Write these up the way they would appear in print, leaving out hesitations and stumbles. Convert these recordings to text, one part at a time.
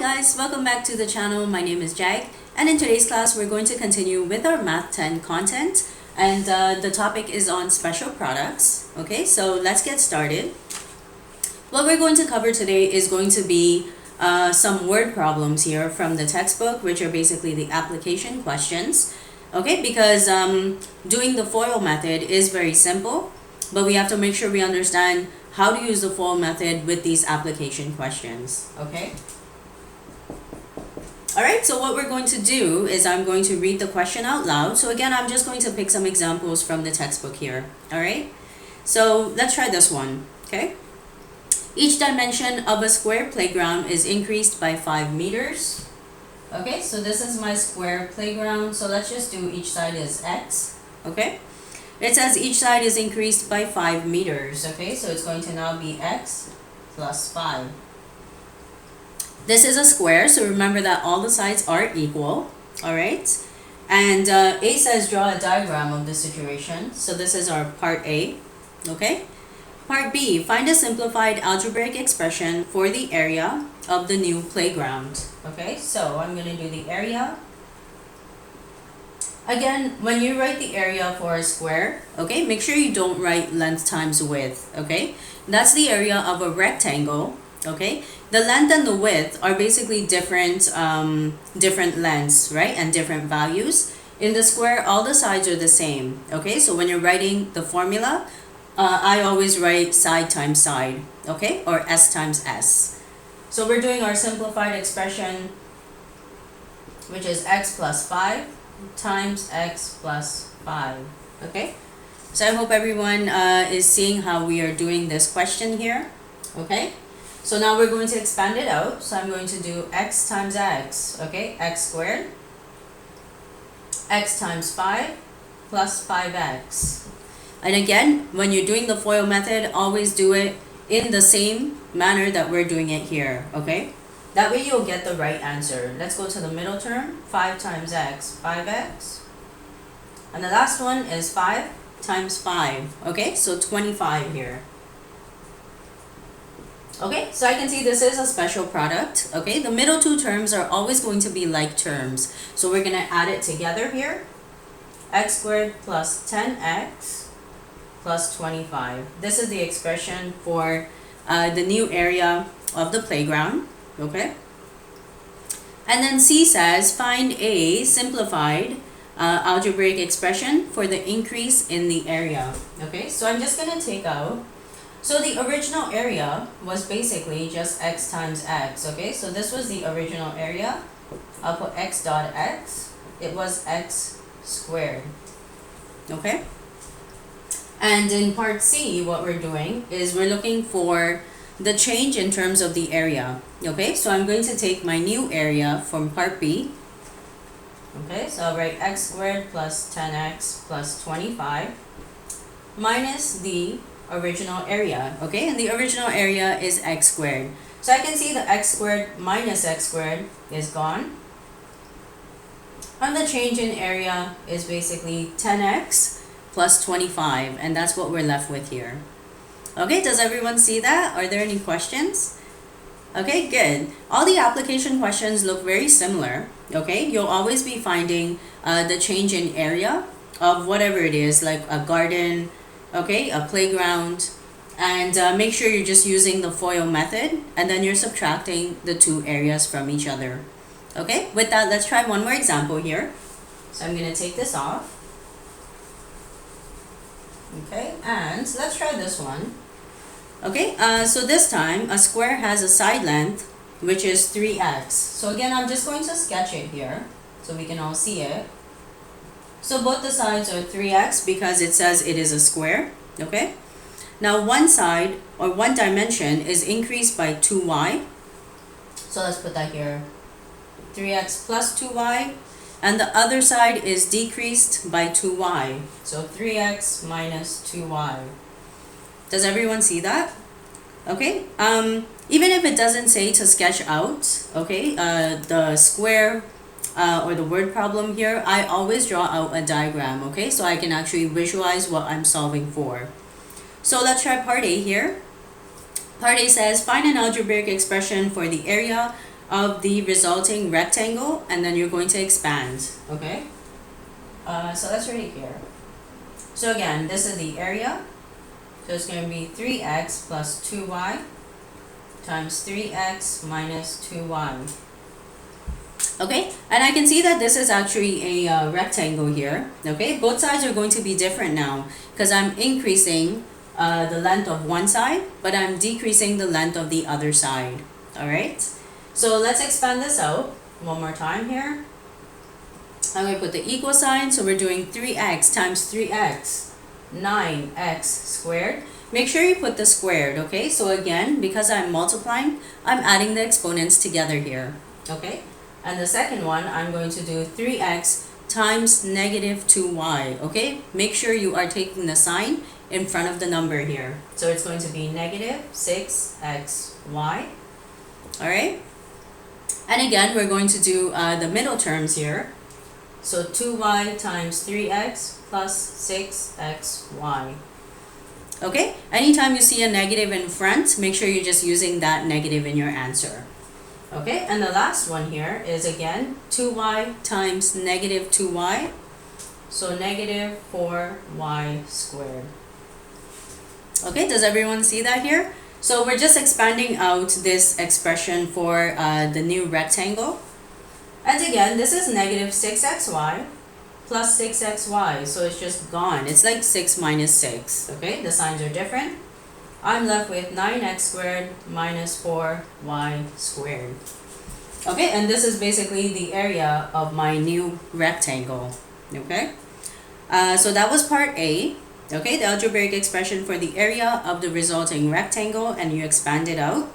guys, welcome back to the channel. My name is Jag, and in today's class we're going to continue with our Math 10 content, and the topic is on special products. Okay, so let's get started. What we're going to cover today is going to be some word problems here from the textbook, which are basically the application questions. Okay, because doing the FOIL method is very simple, but we have to make sure we understand how to use the FOIL method with these application questions. Okay. Alright, so what we're going to do is I'm going to read the question out loud. So again, I'm just going to pick some examples from the textbook here. Alright, so let's try this one. Okay. Each dimension of a square playground is increased by 5 meters. Okay, so this is my square playground. So let's just do each side is x. Okay. It says each side is increased by 5 meters. Okay, so it's going to now be x plus 5. This is a square, so remember that all the sides are equal. Alright, and A says draw a diagram of the situation. So this is our part A. Okay, part B, find a simplified algebraic expression for the area of the new playground. Okay, so I'm going to do the area. Again, when you write the area for a square, okay, make sure you don't write length times width. Okay, that's the area of a rectangle. Okay, the length and the width are basically different lengths, right, and different values. In the square, all the sides are the same. Okay, so when you're writing the formula, I always write side times side, okay, or s times s. So we're doing our simplified expression, which is x plus 5 times x plus 5. Okay, so I hope everyone is seeing how we are doing this question here. Okay, so now we're going to expand it out. So I'm going to do x times x, okay, x squared, x times 5 plus 5x. And again, when you're doing the FOIL method, always do it in the same manner that we're doing it here, okay? That way you'll get the right answer. Let's go to the middle term, 5 times x, 5x. And the last one is 5 times 5, okay? So 25 here. Okay, so I can see this is a special product, okay? The middle two terms are always going to be like terms. So we're going to add it together here. X squared plus 10x plus 25. This is the expression for the new area of the playground, okay? And then C says, find a simplified algebraic expression for the increase in the area. Okay, so I'm just going to take out. So the original area was basically just x times x, okay? So this was the original area. I'll put x dot x. It was x squared, okay? And in part C, what we're doing is we're looking for the change in terms of the area, okay? So I'm going to take my new area from part B. Okay, so I'll write x squared plus 10x plus 25 minus the original area, okay? And the original area is x squared. So I can see the x squared minus x squared is gone. And the change in area is basically 10x plus 25, and that's what we're left with here. Okay, does everyone see that? Are there any questions? Okay, good. All the application questions look very similar, okay? You'll always be finding the change in area of whatever it is, like a garden, okay, a playground, and make sure you're just using the FOIL method, and then you're subtracting the two areas from each other. Okay, with that, let's try one more example here. So I'm going to take this off. Okay, and let's try this one. Okay, so this time a square has a side length which is 3x. So again, I'm just going to sketch it here so we can all see it. So both the sides are 3x because it says it is a square. Okay, now one side or one dimension is increased by 2y. So let's put that here, 3x plus 2y. And the other side is decreased by 2y. So 3x minus 2y. Does everyone see that? Okay. Even if it doesn't say to sketch out, okay, the square or the word problem here, I always draw out a diagram, okay? So I can actually visualize what I'm solving for. So let's try part A here. Part A says, find an algebraic expression for the area of the resulting rectangle, and then you're going to expand, okay? So let's write here. So again, this is the area. So it's going to be 3x plus 2y times 3x minus 2y. Okay, and I can see that this is actually a rectangle here. Okay, both sides are going to be different now because I'm increasing the length of one side, but I'm decreasing the length of the other side. All right, so let's expand this out one more time here. I'm going to put the equal sign, so we're doing 3x times 3x, 9x squared. Make sure you put the squared, okay? So again, because I'm multiplying, I'm adding the exponents together here, okay? And the second one, I'm going to do 3x times negative 2y, okay? Make sure you are taking the sign in front of the number here. So it's going to be negative 6xy, all right? And again, we're going to do the middle terms here. So 2y times 3x plus 6xy. Okay, anytime you see a negative in front, make sure you're just using that negative in your answer. Okay, and the last one here is again 2y times negative 2y. So negative 4y squared. Okay, does everyone see that here? So we're just expanding out this expression for the new rectangle. And again, this is negative 6xy plus 6xy, so it's just gone. It's like 6 minus 6, okay? The signs are different. I'm left with 9x squared minus 4y squared. Okay, and this is basically the area of my new rectangle, okay? So that was part A, okay? The algebraic expression for the area of the resulting rectangle, and you expand it out,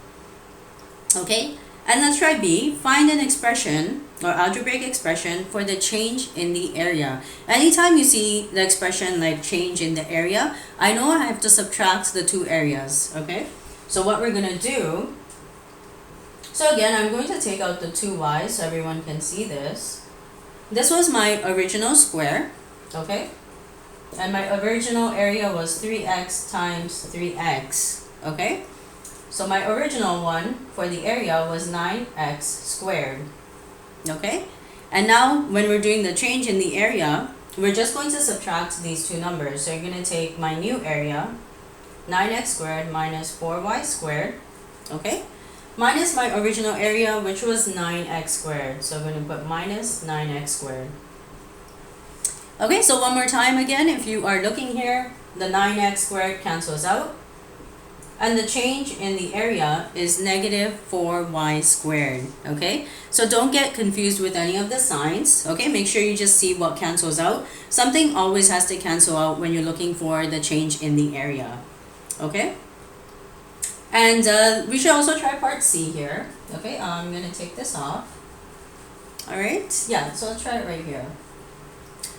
okay? And let's try B. Find an expression or algebraic expression for the change in the area. Anytime you see the expression like change in the area, I know I have to subtract the two areas, okay? So what we're going to do, so again, I'm going to take out the 2y so everyone can see this. This was my original square, okay? And my original area was 3x times 3x, okay? So my original one for the area was 9x squared, okay? And now when we're doing the change in the area, we're just going to subtract these two numbers. So you're going to take my new area, 9x squared minus 4y squared, okay? Minus my original area, which was 9x squared. So I'm going to put minus 9x squared. Okay, so one more time again, if you are looking here, the 9x squared cancels out. And the change in the area is negative 4y squared, okay? So don't get confused with any of the signs, okay? Make sure you just see what cancels out. Something always has to cancel out when you're looking for the change in the area, okay? And we should also try part C here, okay? I'm going to take this off. All right, yeah, so let's try it right here.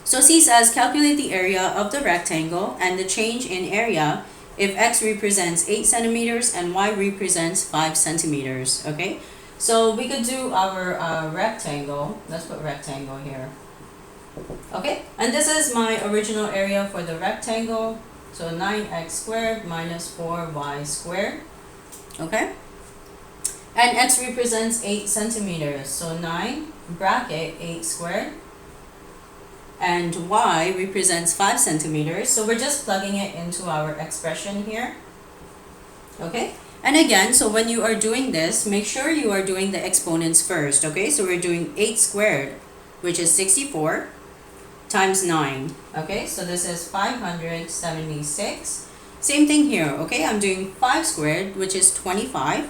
So C says, calculate the area of the rectangle and the change in area if x represents 8 centimeters and y represents 5 centimeters, okay? So we could do our rectangle. Let's put rectangle here. Okay, and this is my original area for the rectangle. So 9x squared minus 4y squared, okay? And x represents 8 centimeters. So 9 bracket 8 squared. And y represents 5 centimeters. So we're just plugging it into our expression here. Okay? And again, so when you are doing this, make sure you are doing the exponents first. Okay? So we're doing 8 squared, which is 64, times 9. Okay? So this is 576. Same thing here. Okay? I'm doing 5 squared, which is 25.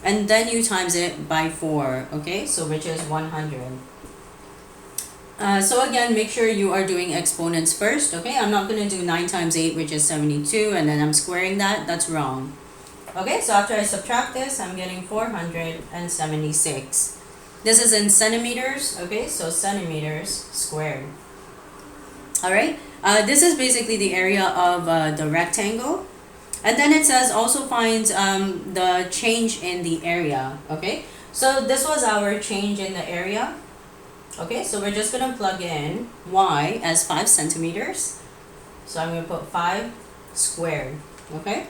And then you times it by 4. Okay? So which is 100. So again, make sure you are doing exponents first, okay? I'm not going to do 9 times 8, which is 72, and then I'm squaring that. That's wrong. Okay, so after I subtract this, I'm getting 476. This is in centimeters, okay? So centimeters squared. All right, this is basically the area of the rectangle. And then it says also find the change in the area, okay? So this was our change in the area. Okay, so we're just going to plug in y as 5 centimeters. So I'm going to put 5 squared, okay?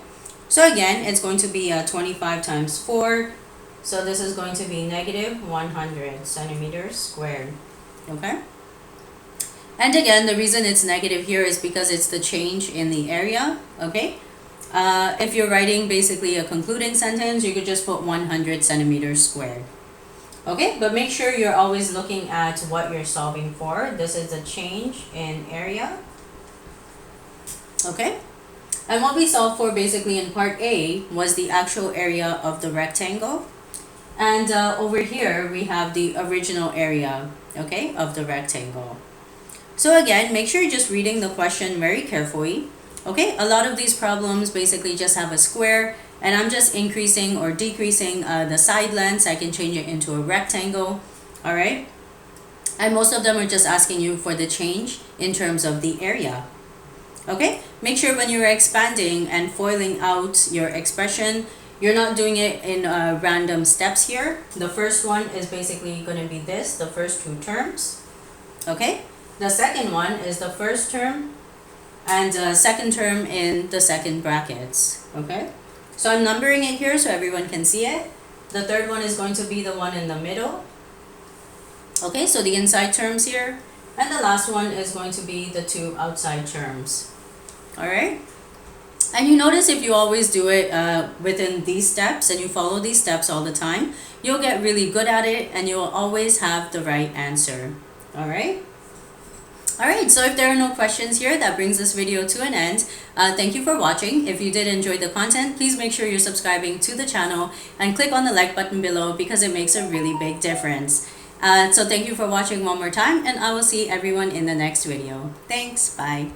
So again, it's going to be 25 times 4 So this is going to be negative 100 centimeters squared. Okay? And again, the reason it's negative here is because it's the change in the area. Okay? If you're writing basically a concluding sentence, you could just put 100 centimeters squared. Okay, but make sure you're always looking at what you're solving for. This is the change in area. Okay, and what we solved for basically in part A was the actual area of the rectangle. And over here, we have the original area, okay, of the rectangle. So again, make sure you're just reading the question very carefully. Okay, a lot of these problems basically just have a square, and I'm just increasing or decreasing the side lengths. I can change it into a rectangle, all right? And most of them are just asking you for the change in terms of the area. Okay, make sure when you're expanding and foiling out your expression, you're not doing it in random steps here. The first one is basically going to be this, the first two terms. Okay, the second one is the first term and second term in the second brackets. Okay, so I'm numbering it here so everyone can see it. The third one is going to be the one in the middle. Okay, so the inside terms here. And the last one is going to be the two outside terms. All right. And you notice if you always do it within these steps and you follow these steps all the time, you'll get really good at it and you'll always have the right answer. All right. All right, so if there are no questions here, that brings this video to an end. Thank you for watching. If you did enjoy the content, please make sure you're subscribing to the channel and click on the like button below because it makes a really big difference. So thank you for watching one more time, and I will see everyone in the next video. Thanks, bye.